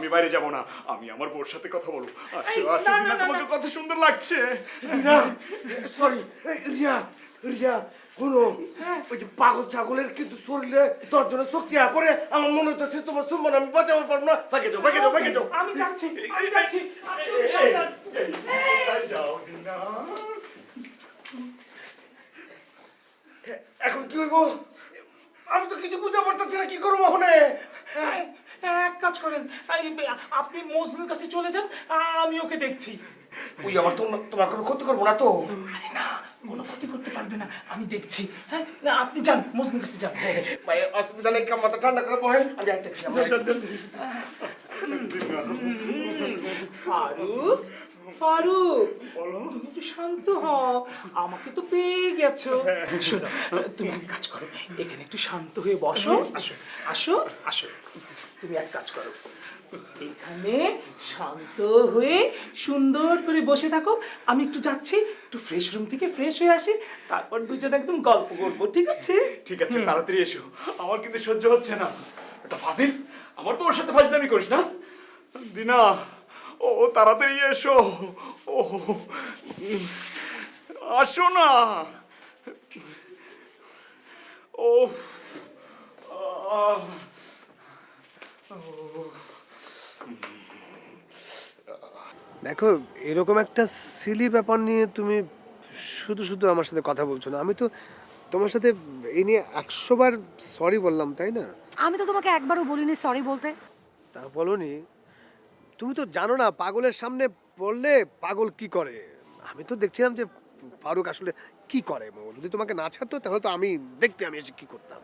আমি বাইরে যাব না, আমি আমার বউর সাথে কথা বলবো। আসো আসো দিনা, তোমাকে কত সুন্দর লাগছে। দিনা সরি রিয়া রিয়া শোনো, ওই যে পাগল ছাগলের কিন্তু শরীরে 10 জনের শক্তি পরে আমার মনে হচ্ছে তোমার সম্মান আমি বাঁচাতে পারবো না। বাকি যাও বাকি যাও বাকি যাও। আমি যাচ্ছি আমি যাচ্ছি। যাও দিনা। এখন কি হইব? আমি তো কিছু বুঝতে পারতেছি না, কি করবো ওখানে? এক কাজ করেন, আপনি মজনুর কাছে চলে যান, আমি ওকে দেখছি। ওই আমার তোমার কোনো ক্ষতি করবো না তো? আরে না, কোনো ক্ষতি করতে পারবে না, আমি দেখছি। হ্যাঁ না, আপনি যান, মজনুর কাছে যান। ভাই অসুবিধা নেই, মাথা ঠান্ডা করে বহেন, আমি আইতেছি। ফারুক ফারুক, তুমি একটু শান্ত হও, আমাকে তো পেয়ে গেছো। শোনো, তুমি এক কাজ করো, এখানে একটু শান্ত হয়ে বসো। আসো আসো আসো, তুমি এক কাজ করো, এখানে শান্ত হয়ে সুন্দর করে বসে থাকো। আমি একটু যাচ্ছি, একটু ফ্রেশ রুম থেকে ফ্রেশ হয়ে আসি, তারপর দুজন একদম গল্প করবো, ঠিক আছে? ঠিক আছে, তাড়াতাড়ি এসো, আমার কিন্তু সহ্য হচ্ছে না। এটা ফাজিল, আমার বউর সাথে ফাজলামি করিস না। দিনা, ও তাড়াতাড়ি এসো। ও আসো না। ও দেখো, এরকম একটা সিলি ব্যাপার নিয়ে তুমি শুধু শুধু আমার সাথে কথা বলছো না। আমি তো তোমার সাথে এই নিয়ে 100 বার সরি বললাম, তাই না? আমি তো তোমাকে একবারও বলিনি সরি বলতে। তা বলনি? তুমি তো জানো না পাগলের সামনে পড়লে পাগল কি করে। আমি তো দেখছিলাম যে ফারুক আসলে কি করে। যদি তোমাকে না ছাড়তো তাহলে তো আমি দেখতে আমি এসে কি করতাম।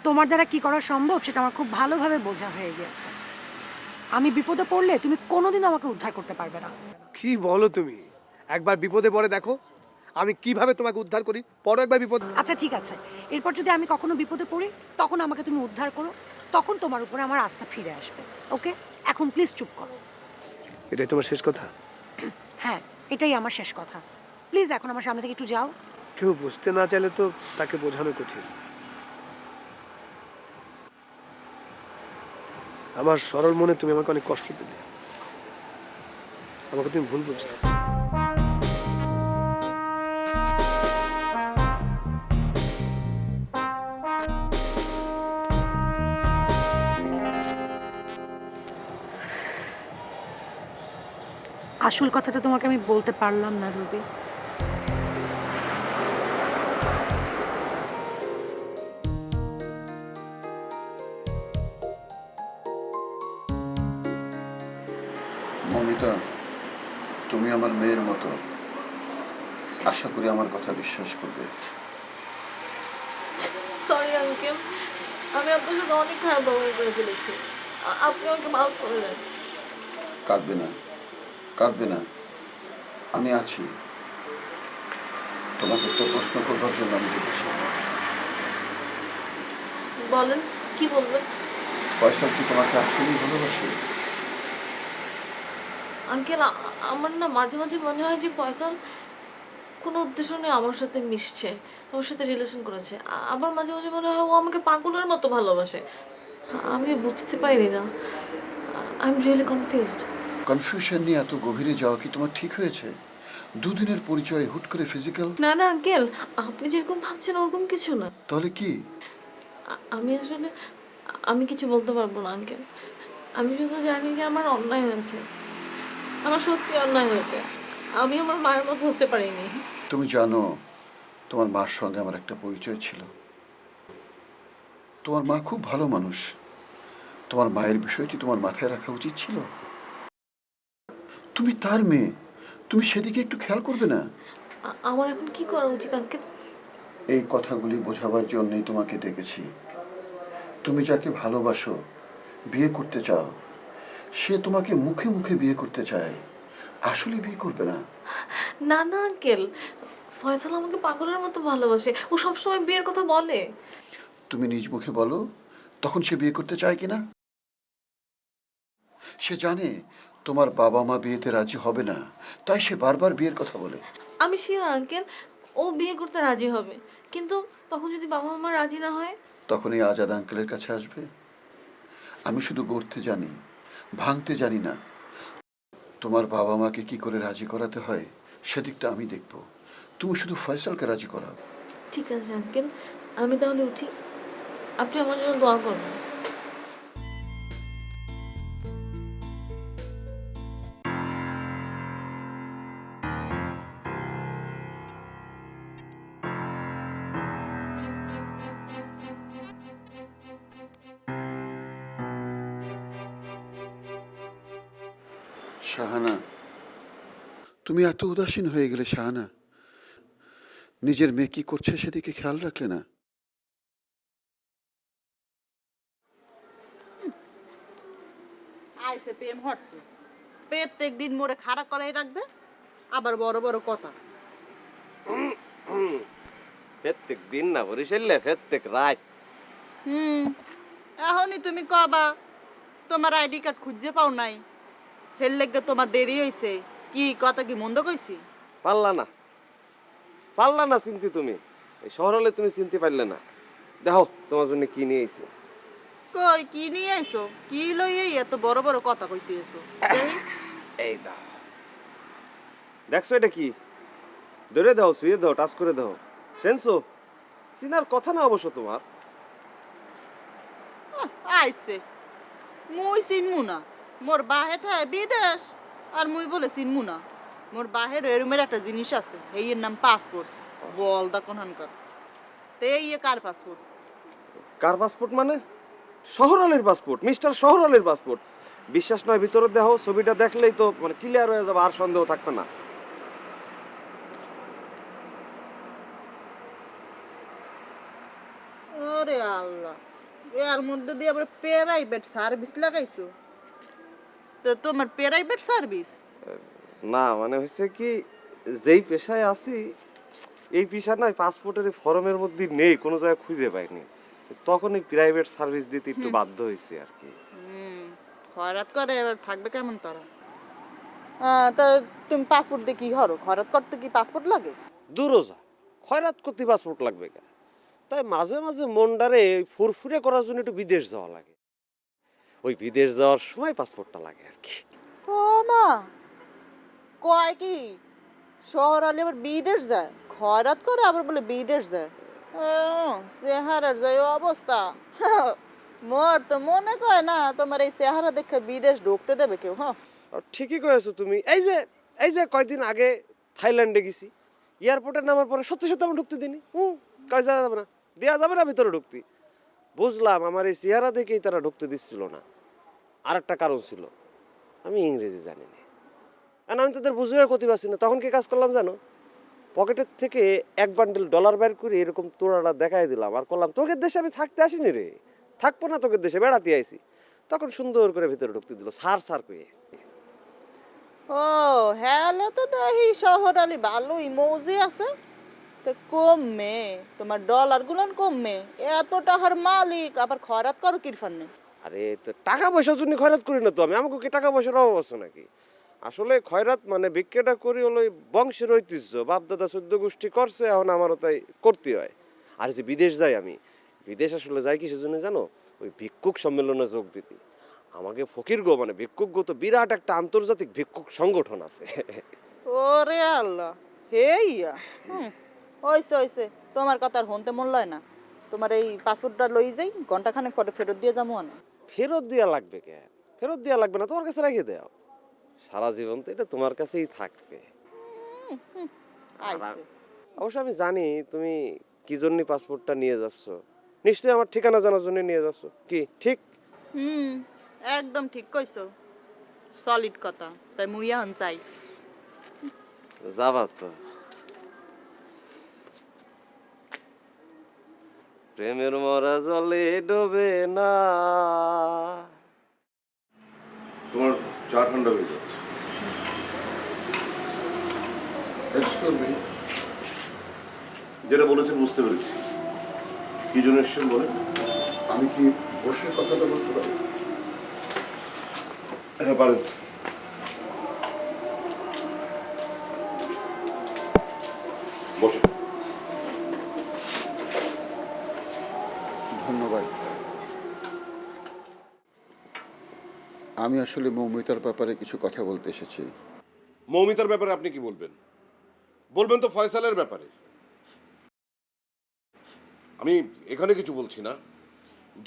তোমার দ্বারা কি করা সম্ভব সেটা আমার খুব ভালোভাবে বোঝা হয়ে গেছে। আমি বিপদে পড়লে তুমি কোনোদিনও আমাকে উদ্ধার করতে পারবে না। কি বলো তুমি? একবার বিপদে পড়ে দেখো আমি কিভাবে তোমাকে উদ্ধার করি, পরও একবার বিপদ। আচ্ছা ঠিক আছে, এরপর যদি আমি কখনো বিপদে পড়ি তখন আমাকে তুমি উদ্ধার করো, তখন তোমার উপরে আমার আস্থা ফিরে আসবে। ওকে, এখন প্লিজ চুপ করো। এটাই তোমার শেষ কথা? হ্যাঁ, এটাই আমার শেষ কথা। প্লিজ এখন আমার সামনে থেকে একটু যাও। কেউ বুঝতে না চাইলে তো তাকে বোঝানো কঠিন। আমার সরল মনে তুমি আমাকে অনেক কষ্ট দিলে, আমাকে তুমি ভুল বুঝলে। আসল কথাটা তোমাকে আমি বলতে পারলাম না রুবি। মমিতা, তুমি আমার মেয়ের মতো, আশা করি আমার কথা বিশ্বাস করবে। সরি আঙ্কেল, আমি আপনার সাথে অনেক খারাপ ব্যবহার করে ফেলেছি, আপনি আমাকে মাফ করে দেন। কাঁদবে না, কাঁদবে না, আমি আছি। তোমাকে একটা প্রশ্ন করবার জন্য আমি দেখেছি। বলেন, কি বলবেন? ফয়সাল কি তোমাকে আসলেই ভালোবাসে? আঙ্কেল, আমার না মাঝে মাঝে মনে হয় যে ফয়সাল কোনো উদ্দেশ্য নিয়ে আমার সাথে মিশছে, আমার সাথে রিলেশন করেছে। আবার মাঝে মাঝে মনে হয় ও আমাকে পাগলের মতো ভালোবাসে। আমি বুঝতে পারি না, I am really confused. Confusion নিয়ে এত গভীরে যাওয়া কি তোমার ঠিক হয়েছে? দুদিনের পরিচয়ে হুট করে ফিজিক্যাল? না না আঙ্কেল, আপনি যেরকম ভাবছেন ওরকম কিছু না। তাহলে কি? আমি কিছু বলতে পারবো না আঙ্কেল। আমি শুধু জানি যে আমার অন্যায় হয়েছে, আমার সত্যি অন্যায় হয়েছে। আমি আমার মায়ের মতো হতে পারিনি। তুমি জানো তোমার মার সঙ্গে আমার একটা পরিচয় ছিল। তোমার মা খুব ভালো মানুষ। তোমার মায়ের বিষয়টি তোমার মাথায় রাখা উচিত ছিল। তুমি তার মেয়ে, তুমি সেদিকে একটু খেয়াল করবে না? আমার এখন কি করা উচিত আঙ্কেল? এই কথাগুলি বোঝাবার জন্যই তোমাকে ডেকেছি। তুমি যাকে ভালোবাসো, বিয়ে করতে চাও, সে তোমাকে মুখে মুখে বিয়ে করতে চায়, আসলে বিয়ে করবে না। না না আঙ্কেল, ফয়সাল আমাকে পাগলের মতো ভালোবাসে, ও সবসময় বিয়ের কথা বলে। তুমি নিজ মুখে বলো তখন সে বিয়ে করতে চায় কিনা। সে জানে তোমার বাবা মা বিয়েতে রাজি হবে না, তাই সে বারবার বিয়ের কথা বলে। আমি শিওর আঙ্কেল, ও বিয়ে করতে রাজি হবে, কিন্তু তখন যদি বাবা মা রাজি না হয়? তখন এই আজাদ আঙ্কেলের কাছে আসবে। আমি শুধু গড়তে জানি, ভাঙতে জানি না। তোমার বাবা মাকে কি করে রাজি করাতে হয় সেদিকটা আমি দেখব। তুমি শুধু ফয়সালকে রাজি করাও। ঠিক আছে আঙ্কেল, আমি তাহলে উঠি। আপনি আমার জন্য দোয়া করবেন। শাহানা, তুমি এত উদাসীন হয়ে গেলে শাহানা। নিজের মেয়ে কি করছে সেদিকে খেয়াল রাখলে না? আইসে প্রেম হটতে প্রত্যেক দিন মোরে খাড়া করাই রাখবে, আবার বড় বড় কথা। প্রত্যেক দিন না বরিশালে প্রত্যেক রাত। এখনই তুমি কবা তোমার আইডি কার্ড খুঁজে পাও নাই, হেল লেগে তোমার দেরি হইছে। কি কথা কি মন্দ কইছি? পারলা না চিনতে তুমি। এই শহর হলে তুমি চিনতে পারলে না। দেখো তোমার জন্য কি নিয়ে আইছি। কই কি নিয়ে আইছো? কি লইয়ে এত বড় বড় কথা কইতে এসো? এই দাও, দেখছো এটা কি? ধরে দাও, শুয়ে দাও, টাচ করে দাও। সেন্সো চিনার কথা না অবশ্য তোমার। আইসে মুই চিনমু না? মোর বাহে থাকে বিদেশ আর মুই বলে চিনমু না? মোর বাহের এরমের একটা জিনিস আছে, এই এর নাম পাসপোর্ট। বল দা কোনখানকার তে ইয়ে কার পাসপোর্ট? কার পাসপোর্ট মানে? শহরালের পাসপোর্ট, মিস্টার শহরালের পাসপোর্ট। বিশ্বাস নয় ভিতরে দেখো, ছবিটা দেখলেই তো মানে ক্লিয়ার হয়ে যাবে, আর সন্দেহ থাকবে না। ওরে আল্লাহ, এর মধ্যে দিয়ে আবার প্রাইভেট সার্ভিস লাগাইছো? তো তোমার প্রাইভেট সার্ভিস? না মানে হয়েছে কি, যেই পেশায় আছি এই পেশা নয় পাসপোর্টের ফর্মের মধ্যে নেই, কোনো জায়গায় খুঁজে পাইনি। তখন এই প্রাইভেট সার্ভিস দিতে একটু বাধ্য হয়েছি আর কি। খয়রাত করে এবার থাকবে কেমন তারা? তা তুমি পাসপোর্ট দিয়ে কি করো? খয়রাত করতে কি পাসপোর্ট লাগে? দূরও যা, খয়রাত করতে পাসপোর্ট লাগবে কেন? তাই মাঝে মাঝে মনটারে ফুরফুরে করার জন্য একটু বিদেশ যাওয়া লাগে। ওই বিদেশ যাওয়ার সময় পাসপোর্টটা লাগে আর কি। ও মা, কয় কি শহর আলে আবার বিদেশ যায়? খয়রাত করে আবার বলে বিদেশ যায়? ও চেহারার যায় অবস্থা। মোর তো মনে কয় না তোমার এই চেহারা দেখে বিদেশ ঢুকতে দেবে কেউ। হ্যাঁ আর ঠিকই কয়েছো তুমি। এই যে কয়দিন আগে থাইল্যান্ডে গেছি, এয়ারপোর্টে নামার পরে সত্যি সত্যি আমি ঢুকতে দিনি। কয় যাওয়া যাবে না, দেওয়া যাবে না ভিতরে ঢুকতে। বুঝলাম আমার এই চেহারা দেখেই তারা ঢুকতে দিচ্ছিল না। আর একটা কারণ ছিল, আমি ইংরেজি জানি না। আর আমি তাদের বুঝেও ক্ষতি পাচ্ছি না। তখন কি কাজ করলাম জানো? পকেটের থেকে $1 বান্ডেল বের করে এরকম তোড়াটা দেখাই দিলাম আর করলাম, তোকে দেশে আমি থাকতে আসিনি রে, থাকবো না, তোকে দেশে বেড়াতে আইছি। তখন সুন্দর করে ভিতরে ঢুকতে দিল, সার কয়ে। ও হ্যালো, তো দেখি শহর আলি ভালোই মৌজি আছে। তো কমে তোমার ডলার গুলান কমে, এত টাকার মালিক আবার খয়রাত করো কিরফান নেই? আরে তো টাকা পয়সার জন্য খয়রাত করি না তো আমি। আমাকে কি টাকা পয়সার অভাব আছে নাকি? আসলে খয়রাত মানে ভিক্ষাটা করি হলো বংশের ঐতিহ্য, বাপদাদা 14 গোষ্ঠী করছে, এখন আমারও তাই করতে হয়। আর যে বিদেশ যাই আমি, বিদেশ আসলে যাই কি সেজন্য জানো? ওই ভিক্ষুক সম্মেলনে যোগ দিতে। আমাকে ফকির গো মানে ভিক্ষুক গো তো বিরাট একটা আন্তর্জাতিক ভিক্ষুক সংগঠন আছে। ওরে আল্লাহ, হেইয়া হইছে তোমার কথা আর হনতে মন লয় না। তোমার এই পাসপোর্টটা লই যাই, ঘন্টাখানেক পরে ফেরত দিয়ে যাবো না। ফেরত দেওয়া লাগবে কেন? ফেরত দেওয়া লাগবে না, তোমার কাছে রেখে দাও। সারা জীবন তো এটা তোমার কাছেই থাকবে। আইছে অবশ্য আমি জানি তুমি কি জন্য পাসপোর্টটা নিয়ে যাচ্ছ। নিশ্চয়ই আমার ঠিকানা জানার জন্য নিয়ে যাচ্ছ, কি ঠিক? একদম ঠিক কইছো, সলিড কথা। তাই মুই এখন চাই যাবা তো। প্রেমের মরা জলে ডোবে না। তোমার চা ঠান্ডা হয়ে যাচ্ছে। যেটা বলেছেন বুঝতে পেরেছি। কি জন্য এসেছেন বলেন? আমি কি বসে কথাটা বলতে পারি? হ্যাঁ পারেন। বসে। ধন্যবাদ। আমি আসলে মৌমিতার ব্যাপারে কিছু কথা বলতে এসেছি। মৌমিতার ব্যাপারে আপনি কি বলবেন? বলবেন তো ফয়সালের ব্যাপারে। আমি এখানে কিছু বলছি না,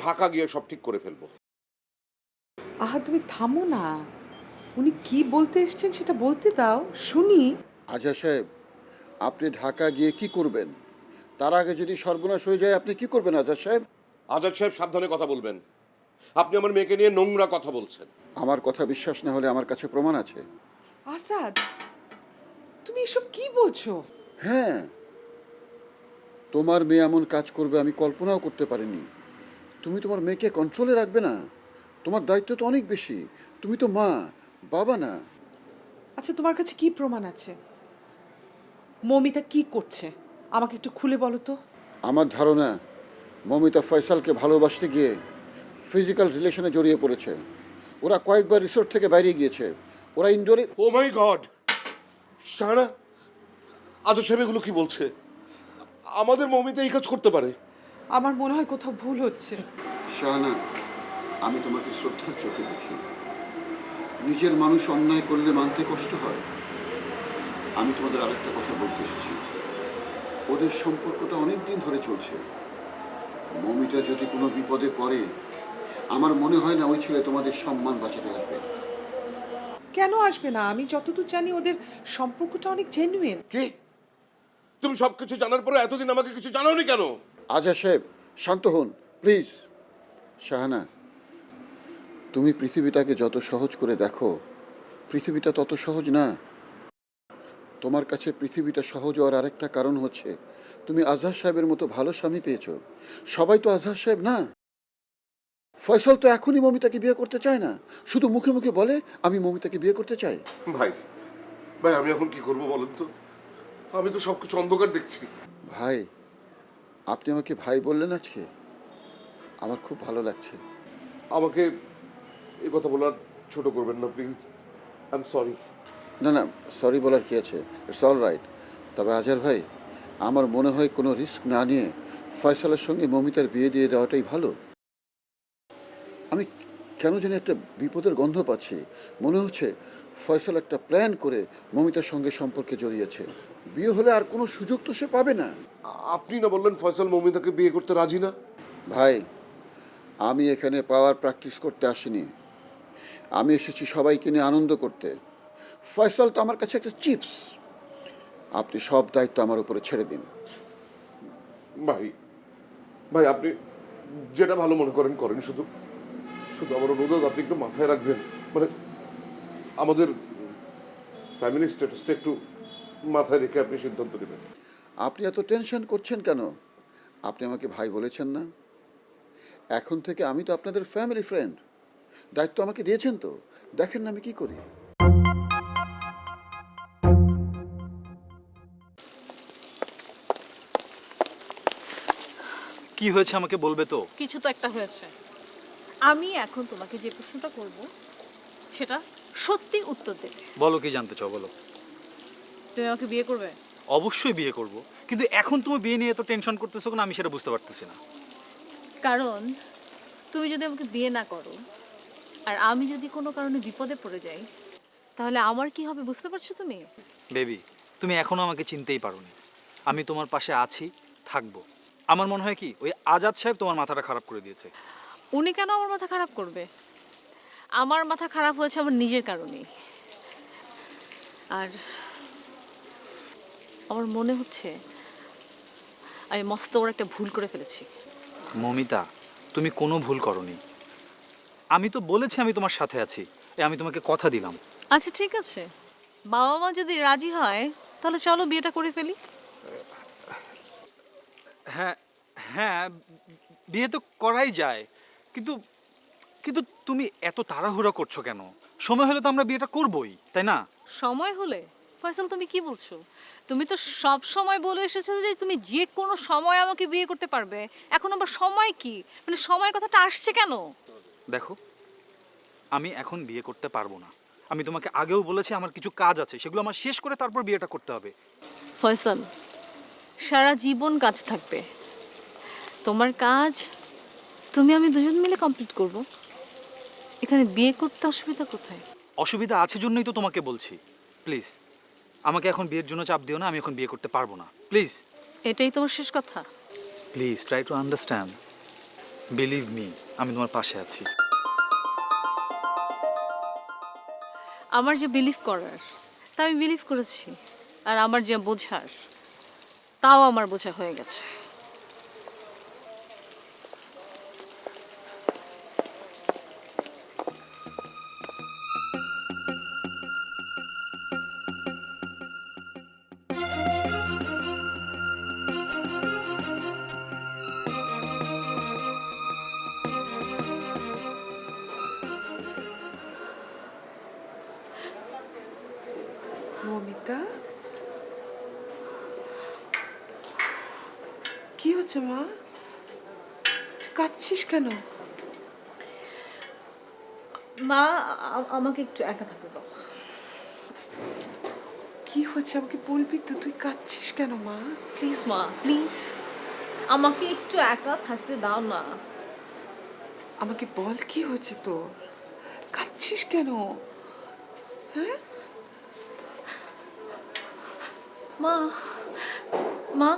ঢাকা গিয়ে সব ঠিক করে ফেলবো। আহা তুমি থামো না, উনি কি বলতে এসেছেন সেটা বলতে দাও শুনি। আজহার সাহেব, আপনি ঢাকা গিয়ে কি করবেন? তার আগে যদি সর্বনাশ হয়ে যায় আপনি কি করবেন আজহার সাহেব? আজাদ সাহেব সাবধানে কথা বলবেন। আপনি আমার মেয়েকে নিয়ে নোংরা কথা বলছেন। আমার কথা বিশ্বাস না হলে আমার কাছে প্রমাণ আছে। আসাদ, তুমি এসব কি বলছো? হ্যাঁ, তোমার মেয়ে এমন কাজ করবে আমি কল্পনাও করতে পারিনি। তুমি তোমার মেয়েকে কন্ট্রোলে রাখবে না? তোমার দায়িত্ব তো অনেক বেশি। তুমি তো মা, বাবা না। আচ্ছা তোমার কাছে কি প্রমাণ আছে? মমিতা কি করছে আমাকে একটু খুলে বলো তো। আমার ধারণা মমিতা ফয়সালকে ভালোবাসতে গিয়ে ফিজিক্যাল রিলেশনে জড়িয়ে পড়েছে। ওরা কয়েকবার রিসোর্ট থেকে বাইরে গিয়েছে। ওরা ইনডোরে। ও মাই গড, সারা আজাদ সাহেব এগুলো কি বলছে? আমাদের মৌমিতা এই কাজ করতে পারে? আমার মনে হয় কোথাও ভুল হচ্ছে। শাহানা, আমি তোমাকে শ্রদ্ধার চোখে দেখি। নিজের মানুষ অন্যায় করলে মানতে কষ্ট হয়। আমি তোমাদের আরেকটা কথা বলতে এসেছি। ওদের সম্পর্কটা অনেক দিন ধরে চলছে। মমিতা যদি কোনো বিপদে পড়ে আমার মনে হয় না ওই ছেলে তোমাদের সম্মান বাঁচাতে আসবে। কেন আসবে না? আমি যতদূর জানি ওদের সম্পর্কটা অনেক জেনুইন। কি? তুমি সবকিছু জানার পরে এতদিন আমাকে কিছু জানাওনি কেন? আজহার সাহেব, শান্ত হন প্লিজ। শাহানা, তুমি পৃথিবীটাকে যত সহজ করে দেখো, পৃথিবীটা তত সহজ না। তোমার কাছে পৃথিবীটা সহজ হওয়ার আরেকটা কারণ হচ্ছে তুমি আজহার সাহেবের মতো ভালো স্বামী পেয়েছো। সবাই তো আজহার সাহেব না। ফয়সাল তো এখনই মমিতাকে বিয়ে করতে চায় না, শুধু মুখে মুখে বলে আমি মমিতাকে বিয়ে করতে চাই। ভাই, ভাই আমি এখন কি করব বলেন তো? আমি তো সবকিছু অন্ধকার দেখছি। ভাই, আপনি আমাকে ভাই বললেন আজকে, আমার খুব ভালো লাগছে। আমাকে এই কথা বলার ছোট করবেন না প্লিজ। I am sorry. না না, সরি বলার কি আছে, ইটস অল রাইট। তবে আজহার ভাই, আমার মনে হয় কোনো রিস্ক না নিয়ে ফয়সালের সঙ্গে মমিতার বিয়ে দিয়ে দেওয়াটাই ভালো। আমি কেন জানি একটা বিপদের গন্ধ পাচ্ছি। মনে হচ্ছে ফয়সাল একটা প্ল্যান করে মমিতার সঙ্গে সম্পর্কে জড়িয়েছে। বিয়ে হলে আর কোনো সুযোগ তো সে পাবে না। আপনি না বললেন ফয়সাল মৌমিতাকে বিয়ে করতে রাজি না? ভাই, আমি এখানে পাওয়ার প্র্যাকটিস করতে আসিনি। আমি এসেছি সবাইকে নিয়ে আনন্দ করতে। ফয়সাল তো আমার কাছে একটা চিপস। আপনি সব দায়িত্ব আমার উপরে ছেড়ে দিন। ভাই, ভাই আপনি যেটা ভালো মনে করেন করেন। শুধু শুধু আমার অনুরোধ, আপনি একটু মাথায় রাখবেন, মানে আমাদের ফ্যামিলি স্ট্যাটাসটা একটু মাথায় রেখে আপনি সিদ্ধান্ত নেবেন। আপনি এত টেনশন করছেন কেন? আপনি আমাকে ভাই বলেছেন না? এখন থেকে আমি তো আপনাদের ফ্যামিলি ফ্রেন্ড। দায়িত্ব আমাকে দিয়েছেন তো, দেখেন না আমি কি করি। কি হয়েছে আমাকে বলবে তো? কিছু তো একটা হয়েছে। আমি এখন তোমাকে যে প্রশ্নটা করব সেটা সত্যি উত্তর দেবে। বলো, কি জানতে চাও বলো। তুমি আমাকে বিয়ে করবে? অবশ্যই বিয়ে করব, কিন্তু এখন তুমি বিয়ে নিয়ে এত টেনশন করতেছো কেন আমি সেটা বুঝতে পারতেছি না। কারণ তুমি যদি আমাকে বিয়ে না করো আর আমি যদি কোনো কারণে বিপদে পড়ে যাই তাহলে আমার কি হবে বুঝতে পারছো তুমি? বেবি, তুমি এখনো আমাকে চিনতেই পারোনি। আমি তোমার পাশে আছি, থাকবো। আমার মনে হয় কি ওই আজাদ সাহেব তোমার মাথাটা খারাপ করে দিয়েছে। উনি কেন আমার মাথা খারাপ করবে? আমার মাথা খারাপ হয়েছে আমার নিজের কারণেই। আর আমার মনে হচ্ছে আমি মস্ত বড় একটা ভুল করে ফেলেছি। মমিতা, তুমি কোনো ভুল করনি। আমি তো বলেছি আমি তোমার সাথে আছি, আমি তোমাকে কথা দিলাম। আচ্ছা ঠিক আছে, বাবা মা যদি রাজি হয় তাহলে চলো বিয়েটা করে ফেলি। হ্যাঁ হ্যাঁ, বিয়ে তো করাই যায়, কিন্তু কিন্তু তুমি এত তাড়াহুড়া করছো কেন? সময় হলে তো আমরা বিয়েটা করবোই, তাই না? সময় হলে? ফয়সাল তুমি কি বলছো? তুমি তো সব সময় বলে এসেছো যে তুমি যে কোনো সময় আমাকে বিয়ে করতে পারবে। এখন আবার সময় কি, মানে সময়ের কথাটা আসছে কেন? দেখো, আমি এখন বিয়ে করতে পারবো না। আমি তোমাকে আগেও বলেছি আমার কিছু কাজ আছে, সেগুলো আমার শেষ করে তারপর বিয়েটা করতে হবে। ফয়সাল, সারা জীবন কাজ থাকবে। তোমার কাজ আমি দুজন মিলে কমপ্লিট করব। এখানে বিয়ে করতে অসুবিধা কোথায়? অসুবিধা আছে জন্যই তো তোমাকে বলছি। প্লিজ আমাকে এখন বিয়ের জন্য চাপ দিও না, আমি এখন বিয়ে করতে পারবো না। প্লিজ এটাই তোমার শেষ কথা? Please try to understand, believe me, আমি তোমার পাশে আছি। আমার যে বিলিভ করার তা আমি বিলিভ করেছি, আর আমার যে বোঝার তাও আমার বোঝা হয়ে গেছে। মমিতা, কি হচ্ছে মা? তুই কাঁদছিস কেন? মা, আমাকে একটু একা থাকতে দাও। কি হচ্ছে আমাকে বলবি তো? তুই কাঁদছিস কেন মা? প্লিজ মা, প্লিজ আমাকে একটু একা থাকতে দাও না। আমাকে বল কি হচ্ছে তোর? কাঁদছিস কেন? হ্যাঁ মা, মা,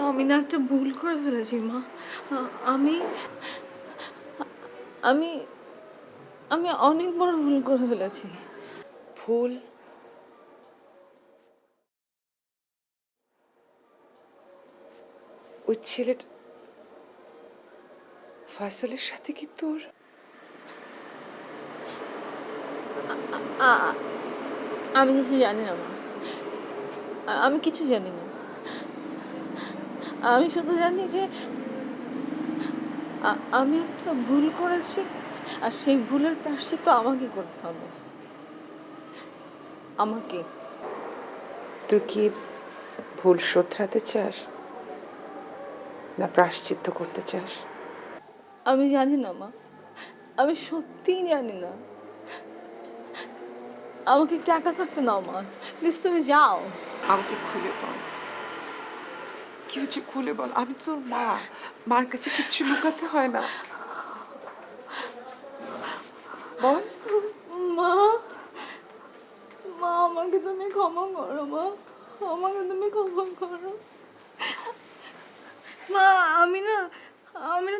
আমি না একটা ভুল করে ফেলেছি মা। আমি আমি আমি অনেক বড় ভুল করে ফেলেছি। ভুল? ওই ছেলেটা ফয়সালের সাথে কি তোর? আমি কিছু জানি না মা, আমি কিছু জানি না। আমি শুধু জানি যে আমি একটা ভুল করেছি, আর সেই ভুলের প্রায়শ্চিত্ত আমাকে করতে হবে। আমাকে। তুই কি ভুল শোধরাতে চাস না প্রায়শ্চিত্ত করতে চাস? আমি জানি না মা, আমি সত্যিই জানি না। আমাকে একটু একা থাকতে নাও মা, প্লিজ তুমি যাও। আমাকে খুলে বল কি হচ্ছে, খুলে বল। আমি তোর মা, মার কাছে কিচ্ছু লুকাতে হয় না। বল। মা, মা আমাকে তুমি ক্ষমা করো মা, আমাকে তুমি ক্ষমা করো মা। আমি না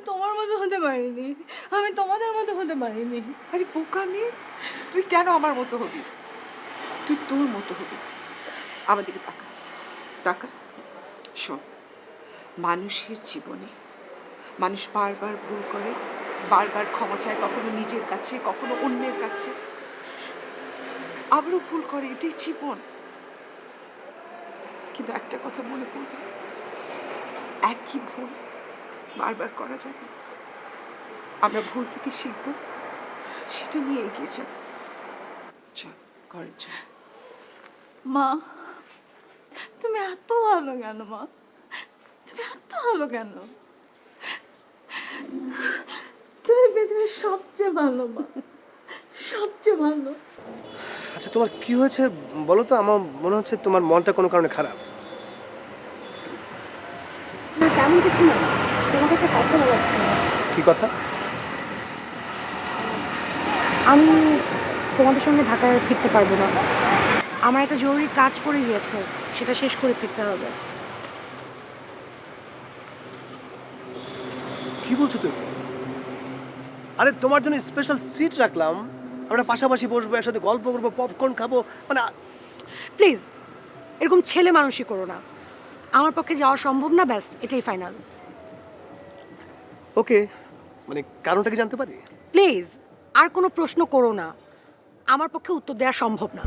তোমার মতো হতে পারিনি, আমি তোমাদের মতো হতে পারিনি। আরে বোকা মেয়ে, তুই কেন আমার মতো হবি? তুই তোর মতো হবি। আমার দিকে তাকা, তাকা। শোন, মানুষের জীবনে মানুষ বারবার ভুল করে, বারবার ক্ষমা চায়, কখনো নিজের কাছে, কখনো অন্যের কাছে, আবারও ভুল করে। এটাই জীবন। কিন্তু একটা কথা মনে করবে, একই ভুল বারবার করা যাবে। আমরা ভুল থেকে শিখবো, সেটা নিয়ে এগিয়ে যাব। চল ঘরে চল। মা, তুমি এত ভালো কেন মা? তুমি এত ভালো কেন? তুমি পৃথিবীর সবচেয়ে ভালো মা, সবচেয়ে ভালো। আচ্ছা তোমার কি হয়েছে বলো তো? আমার মনে হচ্ছে তোমার মনটা কোনো কারণে খারাপ। না তেমন কিছু না, তোমাকে একটা কথা বলার ছিল। কি কথা? আমি তোমাদের সঙ্গে ঢাকায় ফিরতে পারবো না, আমার একটা জরুরি কাজ পড়ে গিয়েছে, সেটা শেষ করে ফিরতে হবে। কি বলছো তুমি? আরে তোমার জন্য স্পেশাল সিট রাখলাম, আমরা পাশাপাশি বসবো, একসাথে গল্প করবো, পপকর্ন খাবো। মানে প্লিজ এরকম ছেলে মানুষই করো না, আমার পক্ষে যাওয়া সম্ভব না, ব্যাস এটাই ফাইনাল। ওকে, মানে কারণটা কি জানতে পারি? প্লিজ আর কোনো প্রশ্ন করো না, আমার পক্ষে উত্তর দেওয়া সম্ভব না।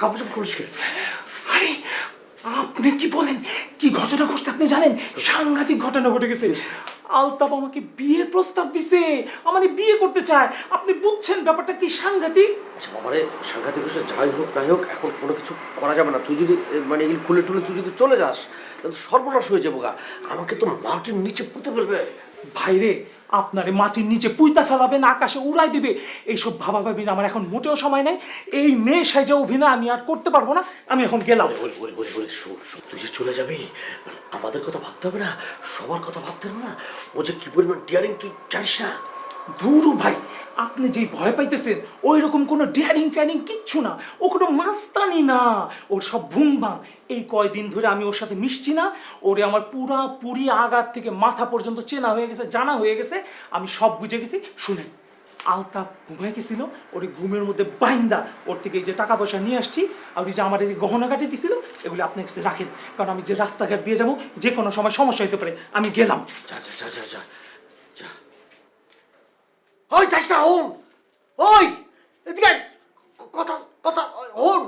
কাপড় চোপড় করিস কেন? আরে আপনি কি বলেন? কি ঘটনা ঘটছে আপনি জানেন? সাংঘাতিক ঘটনা ঘটে গেছে। আলতাপ আমাকে বিয়ের প্রস্তাব দিছে, আমাকে বিয়ে করতে চায়। আপনি বুঝছেন ব্যাপারটা কি সাংঘাতিক? আচ্ছা বাবারে, সাংঘাতিক কিছু যাই হোক নাই হোক, এখন কোনো কিছু করা যাবে না। তুই যদি মানে এগুলো খুলে টুলে তুই যদি চলে যাস তাহলে তো সর্বনাশ হয়ে যাবো গা। আমাকে তো মাটির নিচে পুঁতে ফেলবে। ভাইরে, আপনারে মাটির নিচে পুইতা ফেলাবেন, আকাশে উড়াই দিবে, এইসব ভাবাভাবির আমার এখন মোটেও সময় নাই। এই মেয়ে সাইজা অভিনয় আমি আর করতে পারবো না। আমি এখন গেলাম। ওরে ওরে ওরে ওরে, শোন শোন, তুই যে চলে যাবি আমাদের কথা ভাবতে হবে না, সবার কথা ভাবতে হবে না। ও যে কি পরিমাণ ডিয়ারিং তুই জানিস না। ধুরু ভাই, আপনি যেই ভয় পাইতেছেন ওই রকম কোনো ডেয়ারিং ফ্যারিং কিচ্ছু না। ও কোনো মাস্তানি না, ওর সব ভুমভাম। এই কয়দিন ধরে আমি ওর সাথে মিশছি না, ওরে আমার পুরি আগাত থেকে মাথা পর্যন্ত চেনা হয়ে গেছে, জানা হয়ে গেছে। আমি সব বুঝে গেছি। শুনেন, আলতাপ ঘুমাই গেছিল, ওর ঘুমের মধ্যে বাইন্দা ওর থেকে এই যে টাকা পয়সা নিয়ে আসছি, আর ওই যে আমার এই যে গহনা কাটি দিছিল, এগুলি আপনার কাছে রাখেন। কারণ আমি যে রাস্তাঘাট দিয়ে যাবো, যে কোনো সময় সমস্যা হতে পারে। আমি গেলাম। যা যা যা যা যা যা। ওই যাস না, হন। ওই এদিকে কথা কথা হন।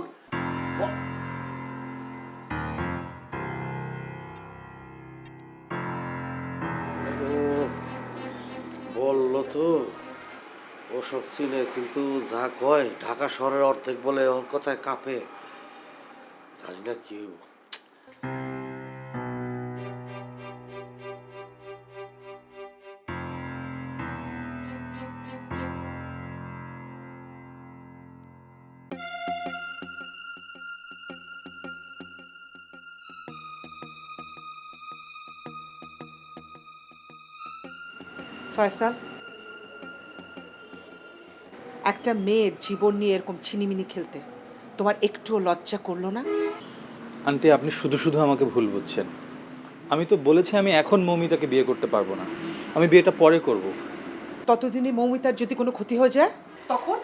বললো তো ওসব চিনে, কিন্তু যা কয় ঢাকা শহরের অর্ধেক বলে ওর কথায় কাঁপে। জানি না কি হইব। ফয়সাল, একটা মেয়ের জীবন নিয়ে এরকম ছিনিমিনি খেলতে তোমার একটুও লজ্জা করলো না? আন্টি, আপনি শুধু শুধু আমাকে ভুল বুঝছেন। আমি তো বলেছি আমি এখন মৌমিতাকে বিয়ে করতে পারবো না, আমি বিয়েটা পরে করব। ততদিনে মৌমিতার যদি কোনো ক্ষতি হয়ে যায় তখন?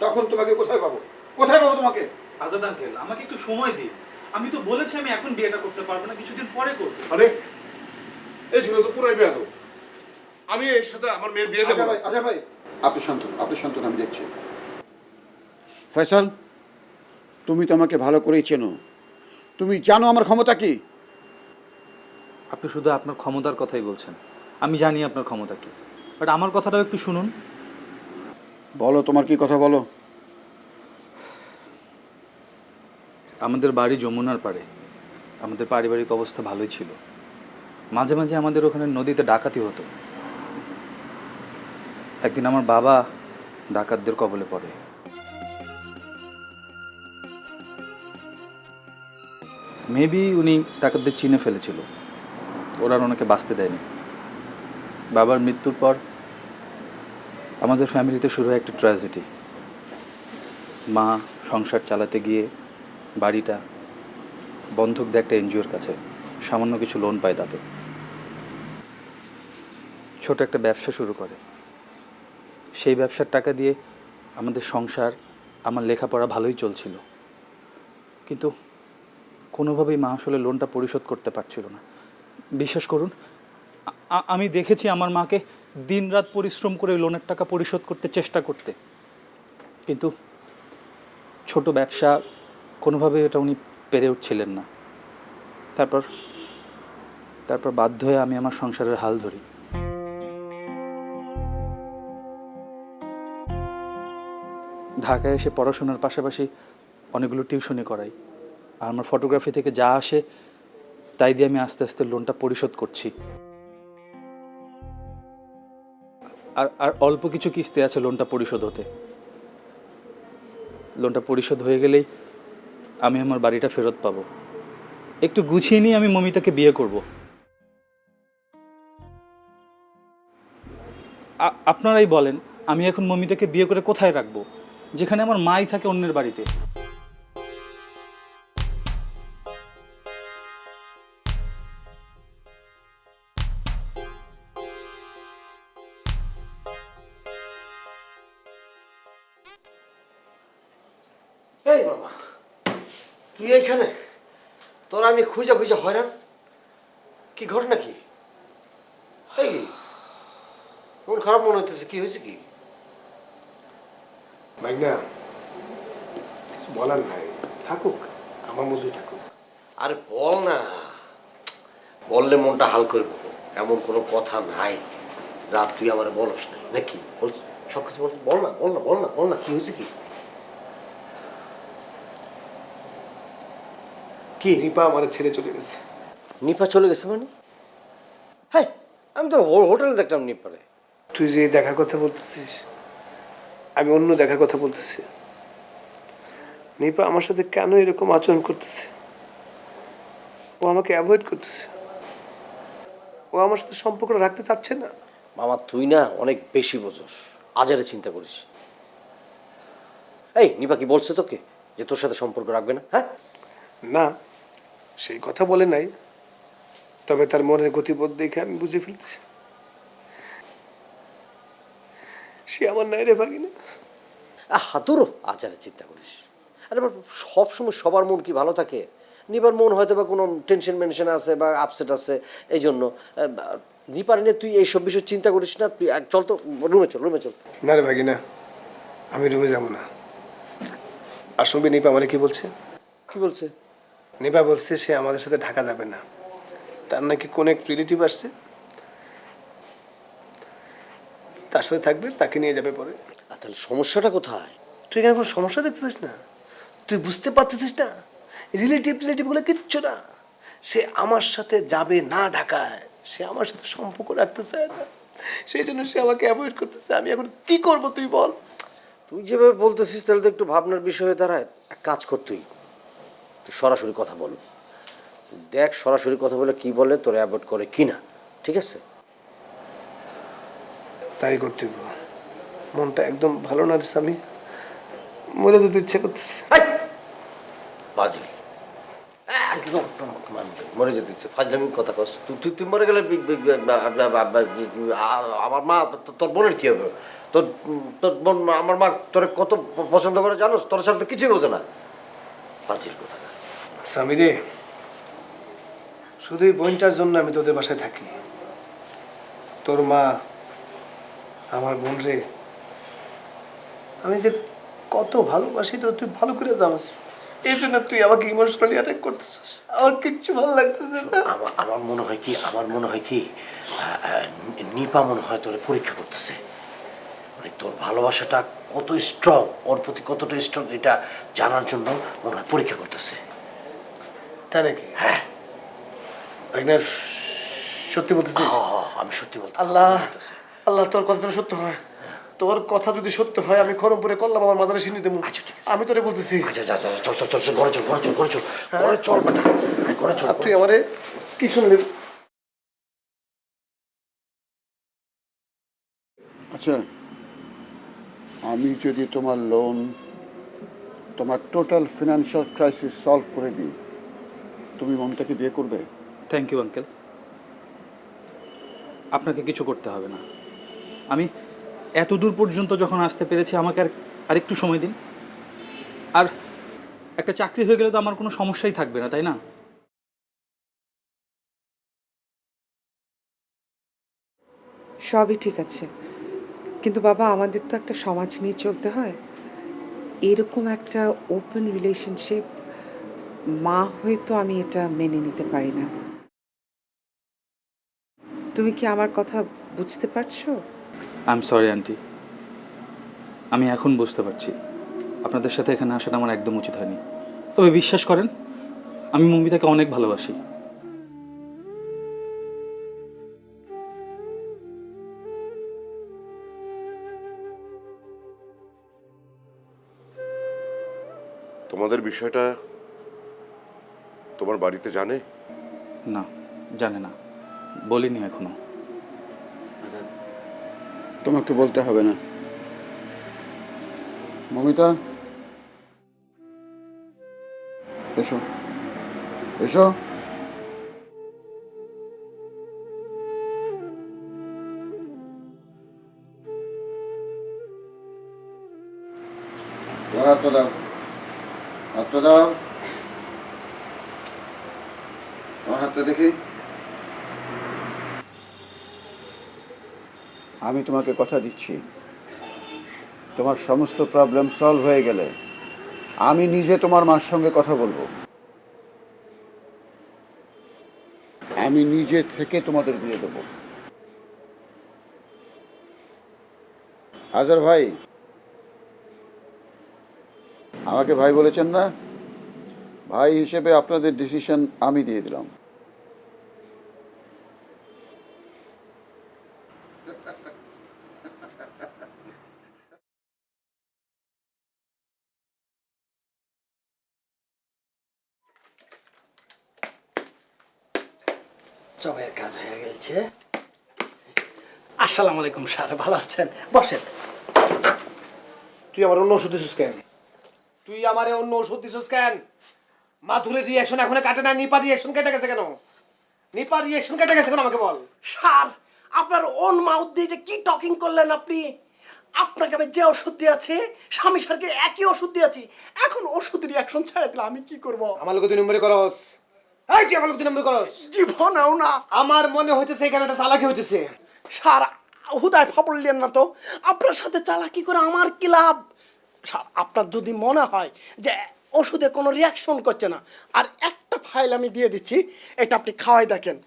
তখন তোমাকে কোথায় পাবো? কোথায় পাবো তোমাকে? আজাদ আঙ্কেল, আমাকে একটু সময় দিন। আমি তো বলেছি আমি এখন বিয়েটা করতে পারবো না, কিছুদিন পরে করব। আরে এই ছিল তো পুরাই বেয়াদব। আমি এর সাথে আমার মেয়ের বিয়ে দেবো। আচ্ছা ভাই, আপনি শান্ত, আমি দেখছি। ফয়সাল, তুমি তো আমাকে ভালো করেই চেনো, তুমি জানো আমার ক্ষমতা কি। আপনি শুধু আপনার ক্ষমতার কথাই বলছেন, আমি জানি আপনার ক্ষমতা কি, বাট আমার কথাটাও একটু শুনুন। বলো, তোমার কি কথা বলো। আমাদের বাড়ি যমুনার পাড়ে, আমাদের পারিবারিক অবস্থা ভালোই ছিল। মাঝে মাঝে আমাদের ওখানে নদীতে ডাকাতি হতো। একদিন আমার বাবা ডাকাতদের কবলে পড়ে। মেবি উনি ডাকাতদের চিনে ফেলেছিল, ওরা ওনাকে বাঁচতে দেয়নি। বাবার মৃত্যুর পর আমাদের ফ্যামিলিতে শুরু হয় একটা ট্র্যাজেডি। মা সংসার চালাতে গিয়ে বাড়িটা বন্ধক দেয় একটা এনজিওর কাছে, সামান্য কিছু লোন পায় তাতে। ছোট একটা ব্যবসা শুরু করে। সেই ব্যবসার টাকা দিয়ে আমাদের সংসার, আমার লেখাপড়া ভালোই চলছিল, কিন্তু কোনোভাবেই মা আসলে লোনটা পরিশোধ করতে পারছিল না। বিশ্বাস করুন, আমি দেখেছি আমার মাকে দিনরাত পরিশ্রম করে লোনের টাকা পরিশোধ করতে চেষ্টা করতে, কিন্তু ছোট ব্যবসা কোনোভাবে এটা উনি পেরে উঠছিলেন না। তারপর বাধ্য হয়ে আমি আমার সংসারের হাল ধরি। ঢাকায় এসে পড়াশোনার পাশাপাশি অনেকগুলো টিউশনি করাই, আর আমার ফটোগ্রাফি থেকে যা আসে তাই দিয়ে আমি আস্তে আস্তে লোনটা পরিশোধ করছি। আর অল্প কিছু কিস্তি আছে লোনটা পরিশোধ হতে। লোনটা পরিশোধ হয়ে গেলেই আমি আমার বাড়িটা ফেরত পাবো। একটু গুছিয়ে নিয়ে আমি মমিতাকে বিয়ে করব। আপনারাই বলেন, আমি এখন মমিতাকে বিয়ে করে কোথায় রাখবো, যেখানে আমার মাই থাকে অন্যের বাড়িতে। এই বাবা, তুই এইখানে? তোর আমি খুঁজে খুঁজে হয়রান। কি ঘটনা কি? এই মন খারাপ মনে হইতেছে, কি হয়েছে কি? ভাই না, কিছু বলার নাই। থাকুক, আমার মতোই থাকুক। আরে বল না, বললে মনটা হালকা হইব। এমন কোনো কথা নাই যা তুই আমার বলস নাই নাকি? সব কিছু বল না, বল না, বল না, বল না, কি হয়েছে কি? কি নিপা আমার ছেড়ে চলে গেছে। নিপা চলে গেছে মানে? হ্যাঁ, আমি তো হোটেলে দেখলাম নিপারে। তুই যে দেখার কথা বলতেছিস, আমি অন্য দেখার কথা বলতেছি। নিপা আমার সাথে কেন এরকম আচরণ করতেছে? ও আমাকে অ্যাভয়েড করতেছে, ও আমার সাথে সম্পর্ক রাখতে চাচ্ছে না। মামা তুই না অনেক বেশি বোঝস, আজারে চিন্তা করিস। এই নিপা কি বলছে তোকে যে তোর সাথে সম্পর্ক রাখবে না? হ্যাঁ না, সেই কথা বলে নাই, তবে তার মনের গতিবোধ দেখে আমি বুঝে ফেলতেছি সে আমার নাই রে ভাগিনা। হাতুরও আচারে চিন্তা করিস। আরে সবসময় সবার মন কি ভালো থাকে? নিপার মন হয়তো বা কোনো টেনশন মেনশন আছে বা আপসেট আছে, এই জন্য নিপার নিয়ে তুই এইসব বিষয় চিন্তা করিস না। তুই চল তো রুমে চল, রুমে চল। না রে ভাগিনা, আমি রুমে যাবো না। আর শুনবি নিপা আমার কি বলছে? কি বলছে? নিপা বলছে সে আমাদের সাথে ঢাকা যাবে না, তার নাকি কোন এক রিলেটিভ আসছে, তার সাথে থাকবে, তাকে নিয়ে যাবে পরে। আর তাহলে সমস্যাটা কোথায়? তুই এখানে কোনো সমস্যা দেখতেছিস না? তুই বুঝতে পারতেছিস না? রিলেটিভগুলো কিচ্ছু না। সে আমার সাথে যাবে না ঢাকায়, সে আমার সাথে সম্পর্ক রাখতে চায় না, সেই জন্য সে আমাকে অ্যাভয়েড করতেছে। আমি এখন কি করব তুই বল? তুই যেভাবে বলতেছিস তাহলে তো একটু ভাবনার বিষয় হয়ে দাঁড়ায়। এক কাজ কর, তুই সরাসরি কথা বল, দেখ সরাসরি কথা বলে কি বলে, তোর অ্যাভয়েড করে কি না, ঠিক আছে? তাই করতে হবে। মনটা একদম ভালো না রে স্বামী, মরে যেতে ইচ্ছে করতেছে। বাজে একদম মরে যেতে ইচ্ছে, ফাজলামি কথা কস। তুই তুই মরে গেলে আমার মা, তোর বোনের কি হবে? তোর তোর বোন, আমার মা তোরে কত পছন্দ করে জানোস? তোর সাথে কিছুই বোঝে না, বাজের কথা। স্বামী রে, শুধু এই বোনটার জন্য আমি তোদের বাসায় থাকি। তোর মা, আমার বোন রে, আমি যে কত ভালোবাসি তো তুই ভালো করে জানিস। এই জন্য তুই আমাকে ইমোশনালি অ্যাটাক করতেছিস। আমার কিচ্ছু ভালো লাগতেছে না। আমার মনে হয় কি নিপা মনে হয় তোরে পরীক্ষা করতেছে। মানে তোর ভালোবাসাটা কত স্ট্রং, ওর প্রতি কতটা স্ট্রং, এটা জানার জন্য মনে হয় পরীক্ষা করতেছে। তাই নাকি? হ্যাঁ, সত্যি বলতেছিস? আমি সত্যি বলছি। আল্লাহ, আল্লাহ তোর কথা যেন সত্য হয়। তোর কথা যদি সত্য হয়, আমি খরমপুরে করলাম আমার মাদারে সিনি দেবো। আমি তোরে বলতেছি। আচ্ছা যা, চল চল চল, ঘরে চল, ঘরে চল, ঘরে চল, ঘরে চল বেটা, ঘরে চল। তুই আমারে কি শুনলি? আচ্ছা, আমি যদি তোমার লোন, তোমার টোটাল ফিনান্সিয়াল ক্রাইসিস সলভ করে দিই, তুমি মমতাকে বিয়ে করবে? থ্যাংক ইউ আঙ্কেল, আপনাকে কিছু করতে হবে না। আমি এত দূর পর্যন্ত যখন আসতে পেরেছি, আমাকে আর একটু সময় দিন। আর একটা চাকরি হয়ে গেলে তো আমার কোনো সমস্যাই থাকবে না, তাই না? সবই ঠিক আছে, কিন্তু বাবা আমাদের তো একটা সমাজ নিয়ে চলতে হয়। এরকম একটা ওপেন রিলেশনশিপ মা হয়ে তো আমি এটা মেনে নিতে পারি না। তুমি কি আমার কথা বুঝতে পারছো? আই এম সরি আন্টি, আমি এখন বুঝতে পারছি আপনাদের সাথে এখানে আসাটা আমার একদম উচিত হয়নি। তবে বিশ্বাস করেন, আমি মমিতাকে অনেক ভালোবাসি। তোমাদের বিষয়টা তোমার বাড়িতে জানে? না, জানে না, বলিনি এখনো। তোমাকে বলতে হবে না। মমিতা, এসো এসো। হাত দাও, হাত দাও, আমার হাতটা দেখি। আমি তোমাকে কথা দিচ্ছি, তোমার সমস্ত প্রবলেম সলভ হয়ে গেলে আমি নিজে তোমার মার সঙ্গে কথা বলবো, আমি নিজে থেকে তোমাদের বিয়ে দেব। আজহার ভাই, আমাকে ভাই বলেছেন না, ভাই হিসেবে আপনাদের ডিসিশন আমি দিয়ে দিলাম। চবের কাজ হয়ে গেছে। আসসালামু আলাইকুম স্যার, ভালো আছেন? বসেন। তুই আমার অন্য ওষুধ দিছিস কেন? তুই আমারে অন্য ওষুধ দিছিস কেন? মাথুরের রিয়াকশন এখনো কাটে না, নিপা রিয়াকশন কেটে গেছে কেন? নিপা রিয়াকশন কেটে গেছে কেন আমাকে বল। স্যার, আপনার ওন মাউথ দিয়ে এটা কি টকিং করলেন আপনি? আপনাকে আমি যে ওষুধ দিয়েছি, স্বামী স্যারকে একই ওষুধ দিয়েছি। এখন ওষুধ রিয়াকশন ছেড়ে দিলে আমি কি করব? আমার লোক 2 নম্বরে করস। এই তুই আমার লোক 2 নম্বরে করস? জীবনেও না। আমার মনে হইতেছে এখানে একটা চালাকি হইতেছে। স্যার, হুদায় ফাপড়লেন না তো। আপনার সাথে চালাকি করে আমার কি লাভ? স্যার, আপনার যদি মনে হয় যে ওষুধে কোনো রিয়াকশন করছে না, আর একটা ফাইল আমি দিয়ে দিচ্ছি, এটা আপনি খাওয়াই দেখেন।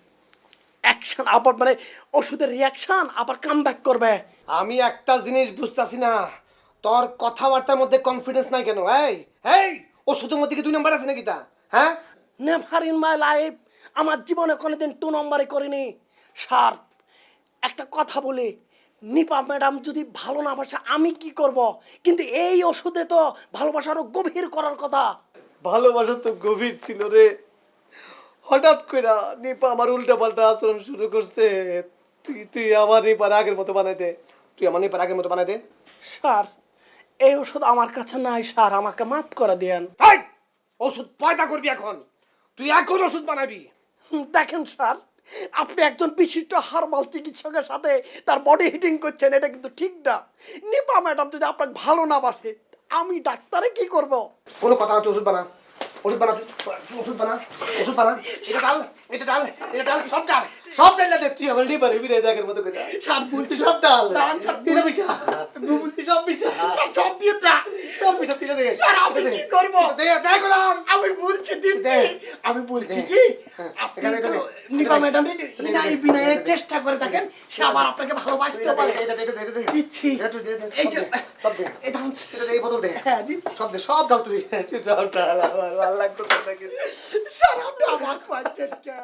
অ্যাকশন আবার মানে ওষুধের রিয়াকশন আবার কাম ব্যাক করবে। আমি একটা জিনিস বুঝতাছি না, তোর কথাবার্তার মধ্যে কনফিডেন্স নাই কেন? এই এই ওষুধের মধ্যে কি 2 নম্বর আছে নাকি তা? হ্যাঁ, নেভার ইন মাই লাইফ, আমার জীবনে কোনোদিন 2 নম্বরে করিনি। স্যার, একটা কথা বলি, নিপা ম্যাডাম যদি ভালো না বাসে আমি কি করব? কিন্তু এই ওষুধে তো ভালোবাসারও গভীর করার কথা। ভালোবাসা তো গভীর ছিল রে, হঠাৎ করে নিপা আমার উল্টা পাল্টা আচরণ শুরু করছে। তুই আমার নিপার আগের মতো বানাই দে, তুই আমার নিপার আগের মতো বানাই দে। স্যার, এই ওষুধ আমার কাছে নাই স্যার, আমাকে মাফ করে দেন। এই ওষুধ পয়দা করবি এখন, তুই এখন ওষুধ বানাবি। দেখেন স্যার, আপনি একজন বিশিষ্ট হার্বাল চিকিৎসকের সাথে তার বডি হিটিং করছেন, এটা কিন্তু ঠিক না। নিপা ম্যাডাম যদি আপনাকে ভালো না বাসে, আমি ডাক্তারে কি করব? কোনো কথা না, তুই ওষুধ বানা, ওষুধ বানা, তুই ওষুধ বানা, ওষুধ বানা। এটা ডাল, এটা ডাল, এটা ডাল, সব ডাল, সব ডাল দে। তুই আমার নিপারে বিরে দেখের মতো করে স্যার বলছি সব ডাল, তুই সব মিশা, সব দিয়ে দা, সব মিশা তুই দে। স্যার আমি কি করব? দেখলাম আমি বলছি দিচ্ছি, আমি বলছি কি আপনি তো নিপা ম্যাডাম নাই বিনয়ের চেষ্টা করে থাকেন, সে আবার আপনাকে ভালোবাসতে পারে। দিচ্ছি এই যে সব দে, এটা এটা দে, এই বোতল দে। হ্যাঁ দিচ্ছি। সব দে, সব ডাল তুই, সব ডাল। আমার ভালো লাগতো তোকে। স্যার আপনি আমার পাচ্ছেন কেন?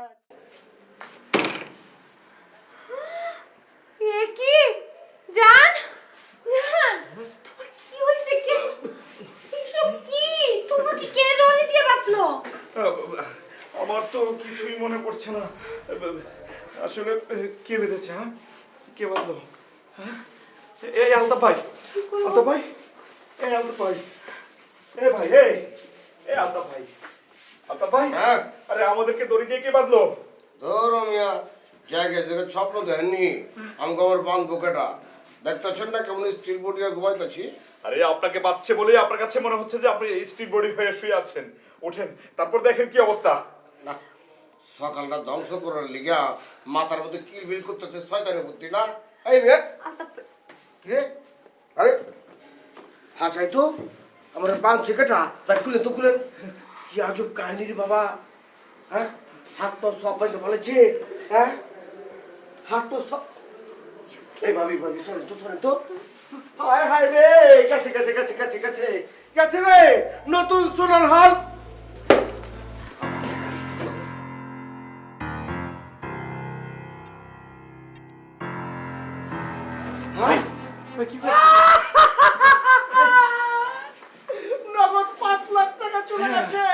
এ কি জান, জান তোমার কি হইছে? কে এসব কি? তোমাকে কে রনি দিয়ে বাঁধলো? আমার তো কিছুই মনে পড়ছে না। আসলে কে বেঁধেছে? হ্যাঁ, কে বাঁধলো? হ্যাঁ, এই আলতাফ ভাই, আলতাফ ভাই, এই আলতাফ ভাই, এ ভাই, এই আলতাফ ভাই, আলতাফ ভাই। হ্যাঁ? আরে আমাদেরকে দড়ি দিয়ে কে বাঁধলো? ধরো মিয়া, জায়গায় জায়গায় স্বপ্ন দেখেননি আমাকে আবার বাঁধবো কেটা? দেখতেছেন না কেমন স্টিল বডিয়া ঘুমাইতেছি? আরে আপনাকে বাঁধছে বলেই আপনার কাছে মনে হচ্ছে যে আপনি স্ট্রিট বডি হয়ে শুয়ে আছেন। ওঠেন, তারপর দেখেন কি অবস্থা। না, সকালটা ধ্বংস করার লিগা মাথার মধ্যে কিলবিল করতেছে শয়তানের বুদ্ধি না? এই মেয়ে, কিরে? আরে হাসাই তো আমার বাঁধছে কেটা? ভাই খুলেন তো, খুলেন। কি আজব কাহিনী রে বাবা। হ্যাঁ, হাত পা সব বাইতে ফেলেছে। হ্যাঁ, হাত পা সব। এই ভাবি ভাবি, সরেন তো, সরেন তো। হায় হায় রে, গেছে গেছে গেছে গেছে গেছে গেছে রে, নতুন সোনার হাল। নগদ 5 লাখ টাকা চলে গেছে।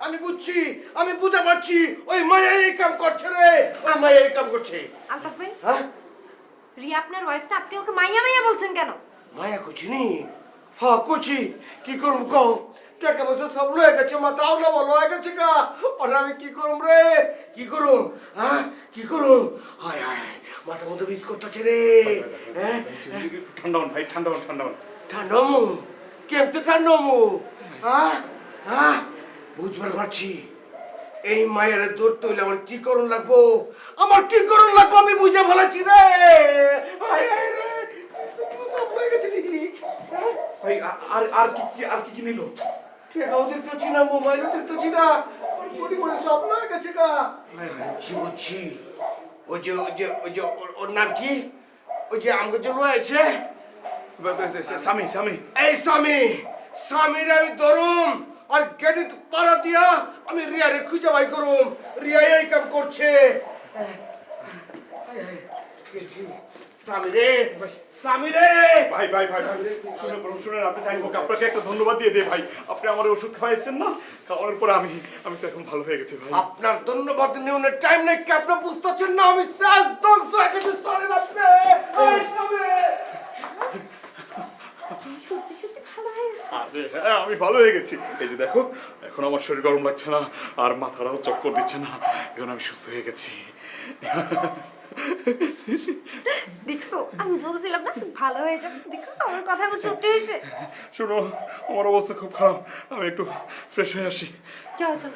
আমি বুঝছি, আমি বুঝতে পারছি ওই মায়া এই কাম করছে রে, ওই মায়া এই কাম করছে। আলতাফ ভাই, হ্যাঁ, রিয়া আপনার ওয়াইফ না, আপনি ওকে মাইয়া মাইয়া বলছেন কেন? মায়া করছি নি? হ্যাঁ করছি, কি করুম কও? টাকা পয়সা সব লয়ে গেছে, মাথাও না বলো হয়ে গেছে গা। আর আমি কি করুম রে, কি করুম? হ্যাঁ, কি করুম? হায় হায়, মাথার মধ্যে বিষ করতেছে রে। হ্যাঁ, ঠান্ডা হন ভাই, ঠান্ডা হন, ঠান্ডা হন। ঠান্ডা মু কেমতে ঠান্ডা মু? হ্যাঁ হ্যাঁ, বুঝবার পারছি। এই মায়ের দূর তৈলে আমার কি করুন লাগবো, আমার কি করুন লাগবো আমি বুঝে ভালাচ্ছি রে। হায় হায় রে, সব হয়ে গেছে নাকি? ভাই আর আর কি কি নিল? টেকাও দেখতেছি না, মোবাইলও দেখতেছি না, বড়ি বড়ি সব না গেছে গা। বুঝছি বুঝছি, ওর নাম কি? ওই যে আমাকে যে রয়েছে স্বামী স্বামী এই স্বামীর আমি ধরুম আর গেটে তারা দিয়া আমি রিয়ারে খুঁজে বাই করুম। রিয়া এই কাম করছে। স্বামী রে, স্বামী রে। ভাই ভাই ভাই ভাই শুনেন, আপনি চাই হোক আপনাকে একটা ধন্যবাদ দিয়ে দে ভাই। আপনি আমার ওষুধ খাওয়াইছেন না, খাওয়ানোর পর আমি তো এখন ভালো হয়ে গেছি ভাই। আপনার ধন্যবাদ নেওয়ার টাইম নেই কি? আপনি বুঝতেছেন না আমি শেষ ধ্বংস হয়ে গেছি। সরি আপনি। এই স্বামী। আরে হ্যাঁ, আমি ভালো হয়ে গেছি। এই যে দেখো, এখন আমার শরীর গরম লাগছে না, আর মাথাটাও চক্কর দিচ্ছে না। এখন আমি সুস্থ হয়ে গেছি। দেখছো, আমি বলছিলাম না তুই ভালো হয়ে যাবে। দেখছো আমার কথা এখন সত্যি হয়েছে। শোনো, আমার অবস্থা খুব খারাপ, আমি একটু ফ্রেশ হয়ে আসি। যাও যাও।